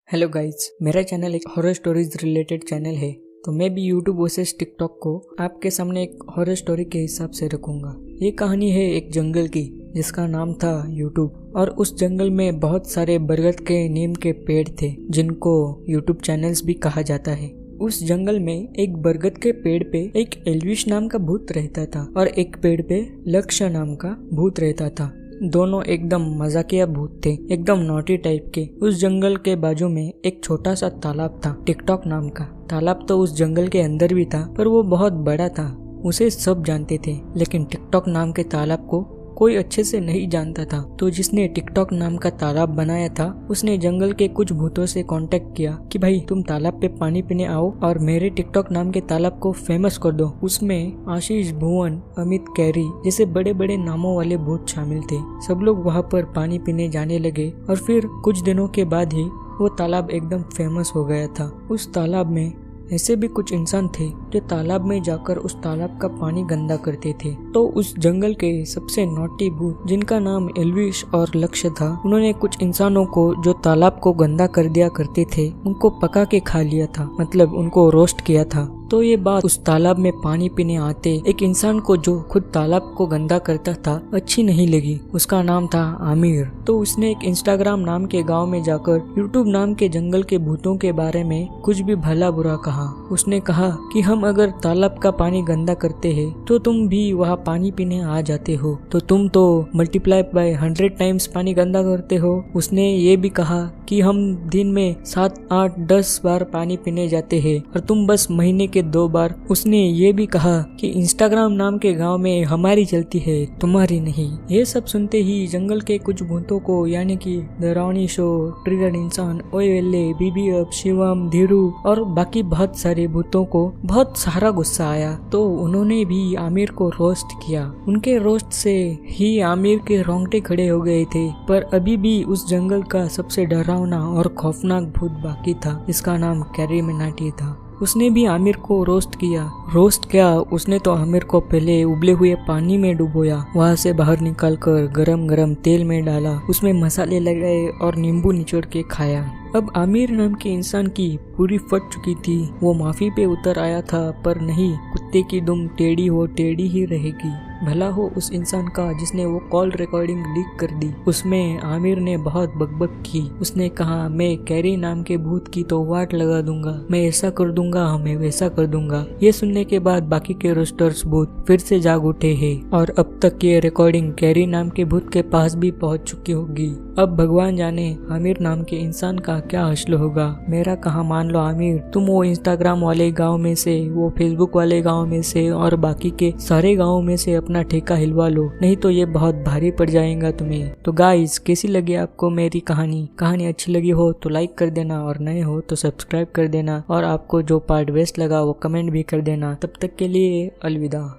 Hello guys, मेरा channel एक horror stories related channel है। तो मैं भी यूट्यूब वर्सेस टिकटॉक को आपके सामने एक हॉरर स्टोरी के हिसाब से रखूंगा। ये कहानी है एक जंगल की जिसका नाम था यूट्यूब। और उस जंगल में बहुत सारे बरगद के नीम के पेड़ थे जिनको यूट्यूब चैनल्स भी कहा जाता है। उस जंगल में एक बरगद के पेड़ पे एक एल्विश नाम का भूत रहता था और एक पेड़ पे लक्ष्य नाम का भूत रहता था। दोनों एकदम मजाकिया भूत थे, एकदम नॉटी टाइप के। उस जंगल के बाजू में एक छोटा सा तालाब था, टिकटॉक नाम का। तालाब तो उस जंगल के अंदर भी था पर वो बहुत बड़ा था, उसे सब जानते थे। लेकिन टिकटॉक नाम के तालाब को कोई अच्छे से नहीं जानता था। तो जिसने टिकटॉक नाम का तालाब बनाया था उसने जंगल के कुछ भूतों से कांटेक्ट किया कि भाई तुम तालाब पे पानी पीने आओ और मेरे टिकटॉक नाम के तालाब को फेमस कर दो। उसमें आशीष, भुवन, अमित, कैरी जैसे बड़े बड़े नामों वाले भूत शामिल थे। सब लोग वहाँ पर पानी पीने जाने लगे और फिर कुछ दिनों के बाद ही वो तालाब एकदम फेमस हो गया था। उस तालाब में ऐसे भी कुछ इंसान थे जो तालाब में जाकर उस तालाब का पानी गंदा करते थे। तो उस जंगल के सबसे नॉटी भूत जिनका नाम एल्विश और लक्ष्य था, उन्होंने कुछ इंसानों को जो तालाब को गंदा कर दिया करते थे उनको पका के खा लिया था, मतलब उनको रोस्ट किया था। तो ये बात उस तालाब में पानी पीने आते एक इंसान को जो खुद तालाब को गंदा करता था अच्छी नहीं लगी। उसका नाम था आमिर। तो उसने एक इंस्टाग्राम नाम के गांव में जाकर यूट्यूब नाम के जंगल के भूतों के बारे में कुछ भी भला बुरा कहा। उसने कहा कि हम अगर तालाब का पानी गंदा करते हैं तो तुम भी वहाँ पानी पीने आ जाते हो, तो तुम तो मल्टीप्लाई बाय 100 टाइम्स पानी गंदा करते हो। उसने ये भी कहा कि हम दिन में 7, 8, 10 बार पानी पीने जाते हैं और तुम बस महीने के 2 बार। उसने ये भी कहा कि इंस्टाग्राम नाम के गांव में हमारी चलती है, तुम्हारी नहीं। ये सब सुनते ही जंगल के कुछ भूतों को, यानी कि डरावनी शो, ट्रिगर्ड इंसान, ओएलए, बीबी अप, शिवम, धीरू और बाकी बहुत सारे भूतों को बहुत सारा गुस्सा आया। तो उन्होंने भी आमिर को रोस्ट किया। उनके रोस्ट से ही आमिर के रोंगटे खड़े हो गए थे। पर अभी भी उस जंगल का सबसे डरावना और खौफनाक भूत बाकी था, जिसका नाम कैरी मिनाटी था। उसने भी आमिर को रोस्ट किया। उसने तो आमिर को पहले उबले हुए पानी में डुबोया, वहाँ से बाहर निकालकर गरम गरम तेल में डाला, उसमें मसाले लगाए और नींबू निचोड़ के खाया। अब आमिर नाम के इंसान की पूरी फट चुकी थी। वो माफी पे उतर आया था, पर नहीं, कुत्ते की दुम टेढ़ी हो टेढ़ी ही रहेगी। भला हो उस इंसान का जिसने वो कॉल रिकॉर्डिंग लीक कर दी। उसमें आमिर ने बहुत बकबक की। उसने कहा, मैं कैरी नाम के भूत की तो वाट लगा दूंगा, मैं ऐसा कर दूंगा, मैं वैसा कर दूंगा। ये सुनने के बाद बाकी के रोस्टर्स भूत फिर से जाग उठे हैं और अब तक ये रिकॉर्डिंग कैरी नाम के भूत के पास भी पहुंच चुकी होगी। अब भगवान जाने आमिर नाम के इंसान का क्या हश्र होगा। मेरा कहा मान लो आमिर, तुम वो इंस्टाग्राम वाले गांव में से, वो फेसबुक वाले गांव में से और बाकी के सारे गांव में से अपना ठेका हिलवा लो, नहीं तो ये बहुत भारी पड़ जाएगा तुम्हें। तो गाइस, कैसी लगी आपको मेरी कहानी अच्छी लगी हो तो लाइक कर देना और नए हो तो सब्सक्राइब कर देना और आपको जो पार्ट बेस्ट लगा वो कमेंट भी कर देना। तब तक के लिए अलविदा।